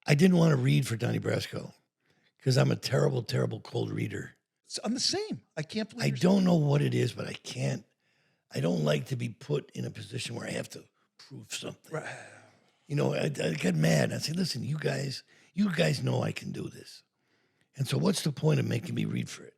I didn't want to read for Donnie Brasco because I'm a terrible, terrible cold reader. I'm the same. I can't believe I don't know what it is, but I can't. I don't like to be put in a position where I have to prove something. Right. You know, I get mad. I say, listen, you guys know I can do this. And so what's the point of making me read for it?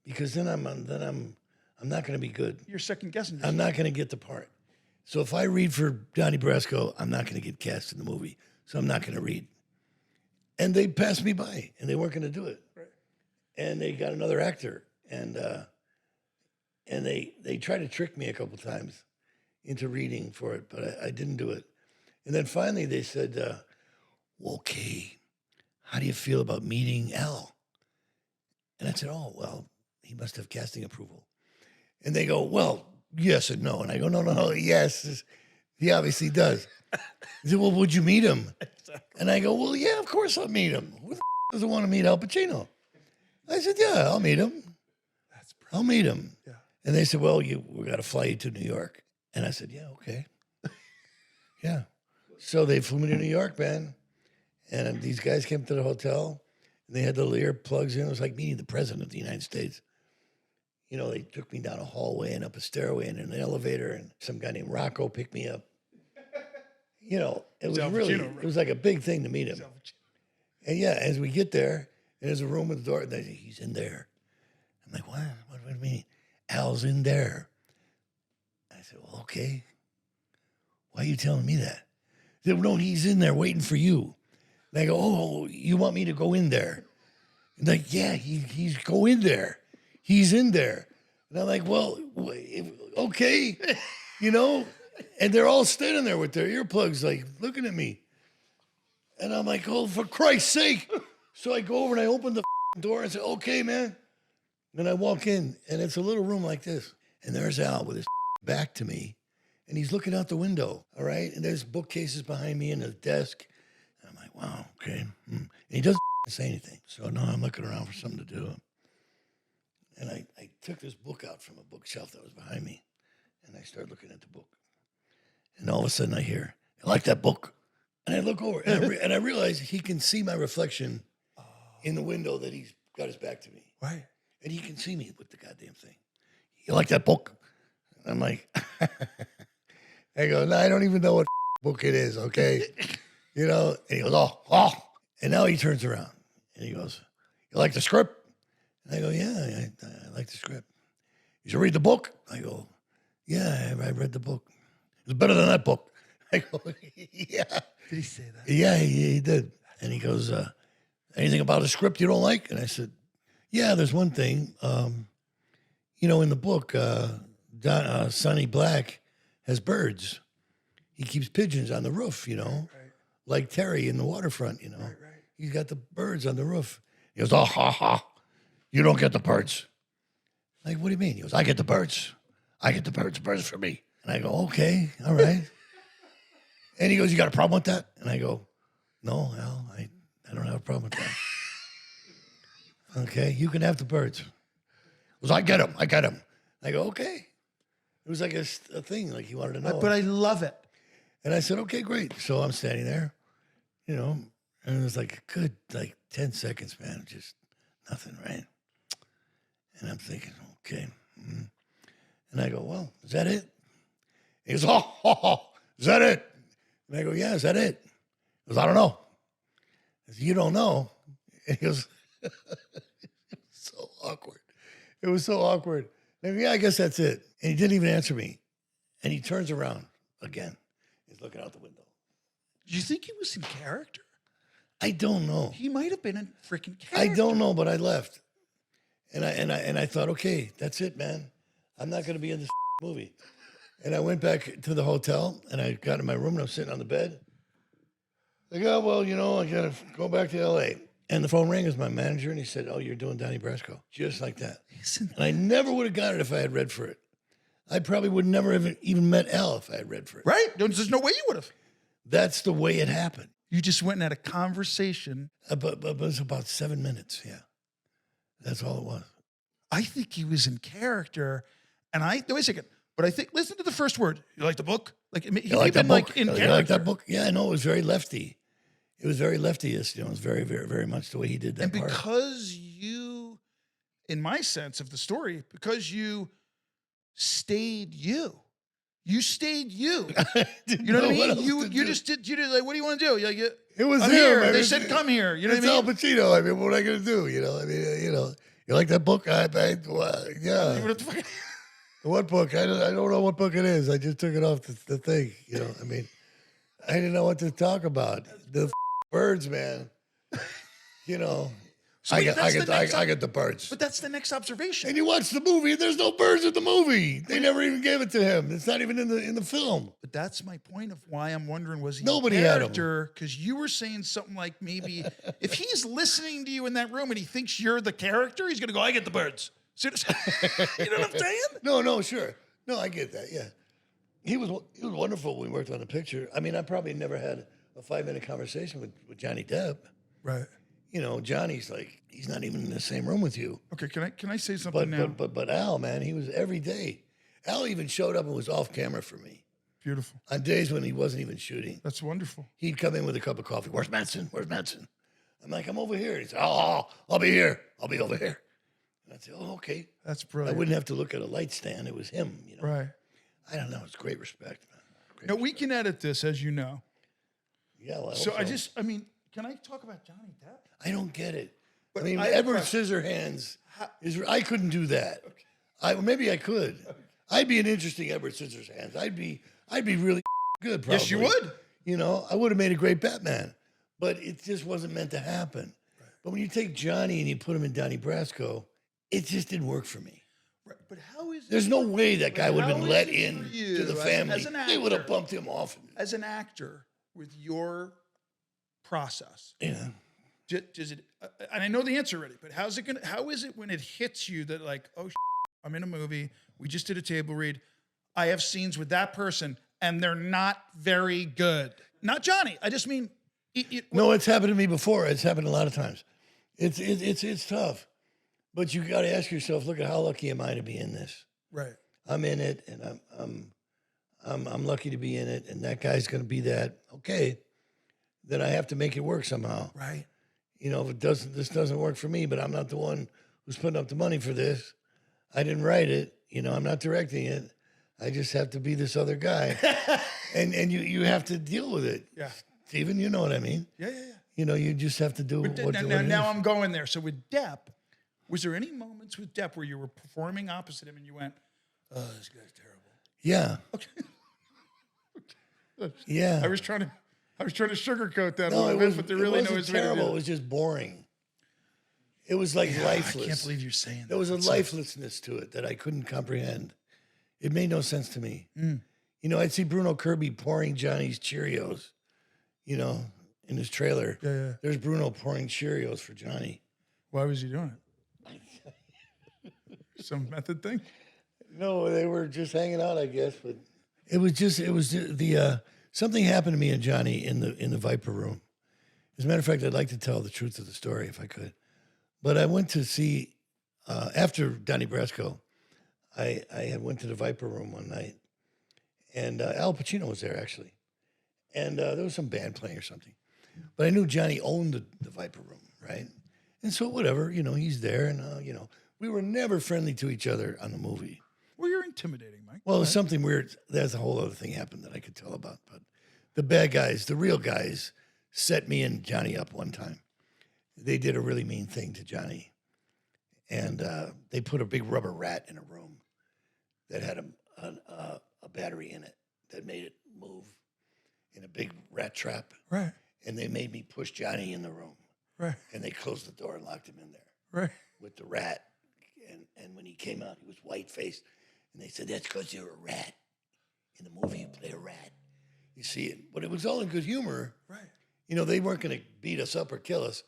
Because then I'm not going to be good. You're second guessing yourself. I'm not going to get the part. So if I read for Donnie Brasco, I'm not going to get cast in the movie. So I'm not going to read. And they passed me by, and they weren't going to do it. Right. And they got another actor, and they tried to trick me a couple times into reading for it, but I didn't do it. And then finally they said, well, okay, how do you feel about meeting Al? And I said, oh, well, he must have casting approval. And they go, well, yes and no. And I go, no, yes, he obviously does. He said, well, would you meet him? Exactly. And I go, well, yeah, of course I'll meet him. Who the doesn't want to meet Al Pacino? I said, yeah, I'll meet him. I'll meet him. Yeah. And they said, well, we got to fly you to New York. And I said, yeah, okay. Yeah. So they flew me to New York, man. And these guys came to the hotel, and they had the little earplugs in. It was like meeting the president of the United States. You know, they took me down a hallway and up a stairway and in an elevator, and some guy named Rocco picked me up. You know, it was really, it was like a big thing to meet him. And yeah, as we get there, and there's a room with the door, and they say, he's in there. I'm like, what? What do you mean? Al's in there. I said, well, okay. Why are you telling me that? They said, well, no, he's in there waiting for you. And I go, oh, you want me to go in there? And like, yeah, he's go in there. He's in there. And I'm like, well, okay, you know? And they're all standing there with their earplugs, like, looking at me. And I'm like, oh, for Christ's sake. So I go over and I open the door and say, okay, man. And I walk in, and it's a little room like this. And there's Al with his back to me. And he's looking out the window, all right? And there's bookcases behind me and a desk. And I'm like, wow, okay. And he doesn't say anything. So now I'm looking around for something to do. And I took this book out from a bookshelf that was behind me. And I started looking at the book. And all of a sudden I hear, I like that book. And I look over, and I realize he can see my reflection in the window that he's got his back to me. Right. And he can see me with the goddamn thing. You like that book? And I'm like, I go, no, I don't even know what book it is, okay? You know? And he goes, oh. And now he turns around, and he goes, you like the script? And I go, yeah, I like the script. You should read the book? I go, yeah, I read the book. It's better than that book. I go, yeah. Did he say that? Yeah, he did. And he goes, anything about a script you don't like? And I said, yeah, there's one thing. You know, in the book, Sonny Black has birds. He keeps pigeons on the roof, you know, like Terry in the waterfront, you know. Right. He's got the birds on the roof. He goes, oh, ha. You don't get the birds. Like, what do you mean? He goes, I get the birds. I get the birds. Birds for me. And I go, okay, all right. And he goes, you got a problem with that? And I go, no, Al, I don't have a problem with that. Okay, you can have the birds. He goes, I get them. I go, okay. It was like a thing, like he wanted to know. But I love it. And I said, okay, great. So I'm standing there, you know, and it was like a good, 10 seconds, man, just nothing, right? And I'm thinking, okay. And I go, well, is that it? He goes, oh, is that it? And I go, yeah, is that it? He goes, I don't know. I said, you don't know? And he goes, it was so awkward. It was so awkward. I go, yeah, I guess that's it. And he didn't even answer me. And he turns around again. He's looking out the window. Do you think he was in character? I don't know. He might have been in freaking character. I don't know, but I left. And I thought, okay, that's it, man. I'm not going to be in this movie. And I went back to the hotel, and I got in my room, and I'm sitting on the bed. Like, oh, well, you know, I got to go back to L.A. And the phone rang. It was my manager, and he said, oh, you're doing Donnie Brasco. Just like that. And I never would have got it if I had read for it. I probably would never have even met Al if I had read for it. Right? There's no way you would have. That's the way it happened. You just went and had a conversation. But it was about 7 minutes, yeah. That's all it was. I think he was in character. And wait a second. But I think, listen to the first word. You like the book? Like, he You like that book? in You character. like that book? Yeah, I know. It was very lefty. It was very leftyist, you know. It was very, very, very much the way he did that And part. because you, in my sense of the story, because you stayed you. You stayed you. You know what I mean? You just did like, what do you want to do? You're like, It was I'm him. here. I mean, They said come here. You know what I mean? It's Al Pacino. I mean, what am I going to do? You know, I mean, you know, you like that book? Yeah. What book? I don't know what book it is. I just took it off the thing. You know, I mean, I didn't know what to talk about. The birds, man. You know, So I wait, get the birds. But that's the next observation. And you watch the movie, and there's no birds in the movie. They never even gave it to him. It's not even in the film. But that's my point of why I'm wondering, was he Nobody a had him. character? Because you were saying something like maybe if he's listening to you in that room and he thinks you're the character, he's going to go, I get the birds. You know what I'm saying? No, sure. No, I get that, yeah. He was wonderful when we worked on the picture. I mean, I probably never had a 5-minute conversation with Johnny Depp. Right. You know, Johnny's like, he's not even in the same room with you. Okay, can I say something now? But Al, man, he was every day. Al even showed up and was off camera for me. Beautiful. On days when he wasn't even shooting. That's wonderful. He'd come in with a cup of coffee. Where's Madsen? Where's Madsen? I'm like, I'm over here. He said, oh, I'll be here. I'll be over here. And I'd say, oh, okay. That's I brilliant. wouldn't have to look at a light stand. It was him, you know. Right. I don't know. It's great respect, man. Great Now, we can edit this, as you know. Yeah, well, So I mean, can I talk about Johnny Depp? I don't get it. But I mean, I have a Edward question. Scissorhands I couldn't do that. Maybe I could. I'd be an interesting Edward Scissorhands. I'd be really good. Probably. Yes, you would. You know, I would have made a great Batman, but it just wasn't meant to happen. Right. But when you take Johnny and you put him in Donnie Brasco, it just didn't work for me. Right. But how is There's no way that guy would have been let for in you to the family. as an They would have actor? bumped him off. As an actor, with your process, Yeah. does it? And I know the answer already, but how is it when it hits you that like, oh, I'm in a movie, we just did a table read, I have scenes with that person, and they're not very good. Not Johnny. I just mean, No, it's happened to me before. It's happened a lot of times. It's tough, but you got to ask yourself, look at how lucky am I to be in this? right. I'm in it, and I'm lucky to be in it, and that guy's going to be that. Okay, then I have to make it work somehow. Right. You know, if this doesn't work for me, but I'm not the one who's putting up the money for this. I didn't write it. You know, I'm not directing it. I just have to be this other guy, and you have to deal with it. Yeah. Steven, you know what I mean? Yeah. You know, you just have to do But what it now is. I'm going there. So with Depp, was there any moments with Depp where you were performing opposite him and you went, "Oh, this guy's terrible"? Yeah. Yeah. I was trying to sugarcoat that a No, little bit, but there really no wasn't way to do terrible. It it. was just boring. It was like lifeless. I can't believe you're saying that. There was a That's lifelessness to it that I couldn't comprehend. It made no sense to me. Mm. You know, I'd see Bruno Kirby pouring Johnny's Cheerios, you know, in his trailer. Yeah. There's Bruno pouring Cheerios for Johnny. Why was he doing it? Some method thing? No, they were just hanging out, I guess. But it was the something happened to me and Johnny in the Viper room. As a matter of fact, I'd like to tell the truth of the story if I could. But I went to see after Donnie Brasco. I had went to the Viper room one night, and Al Pacino was there actually, and there was some band playing or something. But I knew Johnny owned the Viper room, right? And so whatever, you know, he's there, and you know, we were never friendly to each other on the movie. Well, you're intimidating, Mike. Well, there's something weird. There's a whole other thing happened that I could tell about. But the bad guys, the real guys, set me and Johnny up one time. They did a really mean thing to Johnny. And they put a big rubber rat in a room that had a battery in it that made it move in a big rat trap. Right. And they made me push Johnny in the room. Right. And they closed the door and locked him in there Right. with the rat. And when he came out, he was white-faced. And they said, that's because you're a rat. In the movie, you play a rat. You see it. But it was all in good humor. Right. You know, they weren't going to beat us up or kill us,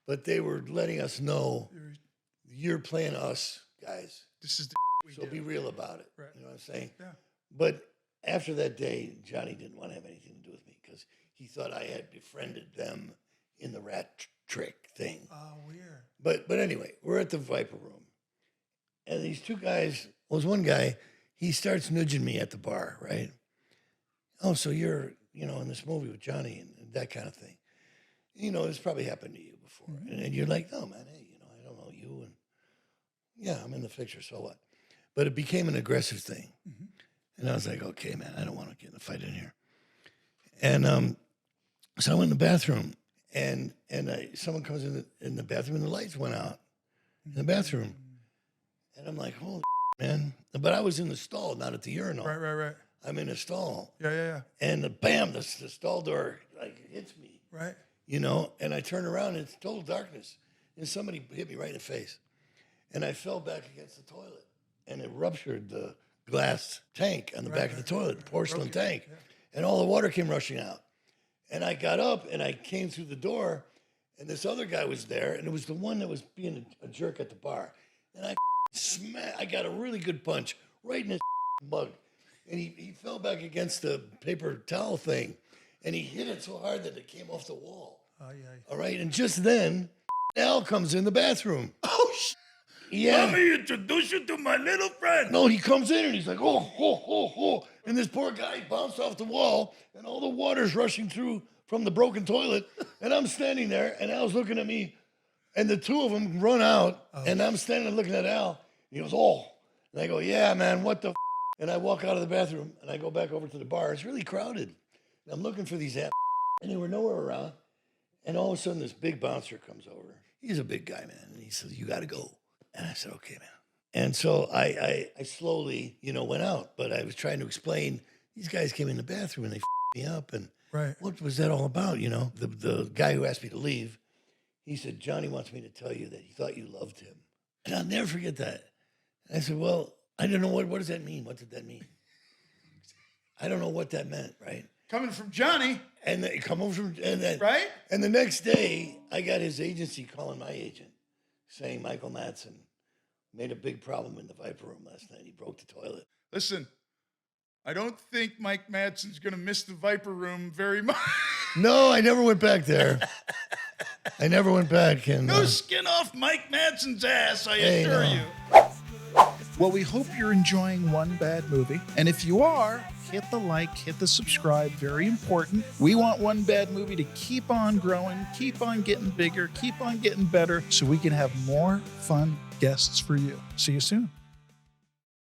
but they were letting us know you're playing us, guys. This is the we So do. be real about it. Right. You know what I'm saying? Yeah. But after that day, Johnny didn't want to have anything to do with me because he thought I had befriended them in the rat trick thing. Oh, weird. But anyway, we're at the Viper room. And these two guys, well, there's one guy, he starts nudging me at the bar, right? Oh, so you're, you know, in this movie with Johnny and that kind of thing. You know, it's probably happened to you before. And you're like, no, man, hey, you know, I don't know you. And yeah, I'm in the picture, so what? But it became an aggressive thing. And I was like, okay, man, I don't want to get in a fight in here. And so I went in the bathroom, and someone comes in the bathroom, and the lights went out in the bathroom. And I'm like, holy man. But I was in the stall, not at the urinal. Right. I'm in a stall. Yeah. And bam, the stall door like hits me. Right. You know, and I turn around, and it's total darkness. And somebody hit me right in the face. And I fell back against the toilet, and it ruptured the glass tank on the back of the toilet, the porcelain tank. Yeah. And all the water came rushing out. And I got up, and I came through the door, and this other guy was there, and it was the one that was being a jerk at the bar. And I got a really good punch right in his mug. And he fell back against the paper towel thing, and he hit it so hard that it came off the wall. All right, and just then, Al comes in the bathroom. Oh, yeah. Let me introduce you to my little friend. No, he comes in, and he's like, oh. And this poor guy bounced off the wall, and all the water's rushing through from the broken toilet. And I'm standing there, and Al's looking at me, and the two of them run out, and I'm standing there looking at Al. And he goes, oh. And I go, yeah, man, what the f-? And I walk out of the bathroom, and I go back over to the bar. It's really crowded. And I'm looking for these and they were nowhere around. And all of a sudden, this big bouncer comes over. He's a big guy, man. And he says, you got to go. And I said, okay, man. And so I slowly, you know, went out. But I was trying to explain, these guys came in the bathroom and they me up. And what was that all about, you know? The guy who asked me to leave, he said, Johnny wants me to tell you that he thought you loved him. And I'll never forget that. And I said, well, I don't know, what does that mean? What did that mean? I don't know what that meant, right? Coming from Johnny. And then, right? And the next day, I got his agency calling my agent, saying Michael Madsen made a big problem in the Viper Room last night. He broke the toilet. Listen, I don't think Mike Madsen's going to miss the Viper Room very much. No, I never went back there. I never went back. And no skin off Mike Madsen's ass, I assure you. Well, we hope you're enjoying One Bad Movie. And if you are, hit the like, hit the subscribe, very important. We want One Bad Movie to keep on growing, keep on getting bigger, keep on getting better, so we can have more fun guests for you. See you soon.